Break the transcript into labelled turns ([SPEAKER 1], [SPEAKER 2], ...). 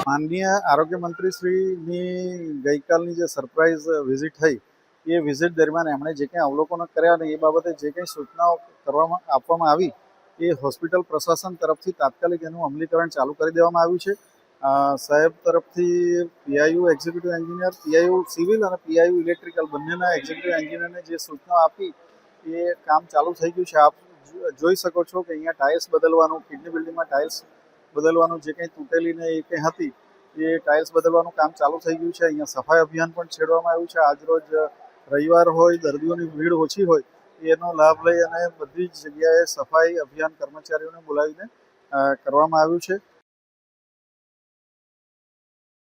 [SPEAKER 1] માનનીય આરોગ્ય મંત્રી શ્રીની ગઈકાલની જે સરપ્રાઇઝ વિઝિટ થઈ એ વિઝિટ દરમિયાન એમણે જે કંઈ અવલોકનો કર્યા અને એ બાબતે જે કંઈ સૂચનાઓ આપવામાં આવી એ હોસ્પિટલ પ્રશાસન તરફથી તાત્કાલિક એનું અમલીકરણ ચાલુ કરી દેવામાં આવ્યું છે. સાહેબ તરફથી PIU executive engineer, PIU civil અને પીઆઈયુ ઇલેક્ટ્રિકલ બંનેના એક્ઝિક્યુટિવ એન્જિનિયરને જે સૂચનાઓ આપી એ કામ ચાલુ થઈ ગયું છે. આપ જોઈ શકો છો કે અહીંયા ટાઇલ્સ બદલવાનું, કિડની બિલ્ડિંગમાં ટાઇલ્સ બદલવાનું જે કંઈ તૂટેલી ને એ કંઈ હતી એ ટાઇલ્સ બદલવાનું કામ ચાલુ થઈ ગયું છે. અહીંયા સફાઈ અભિયાન પણ છેડવામાં આવ્યું છે. આજરોજ રવિવાર હોય, દર્દીઓની ભીડ ઓછી હોય એનો લાભ લઈ અને બધી જ જગ્યાએ સફાઈ અભિયાન કર્મચારીઓને બોલાવીને કરવામાં આવ્યું છે.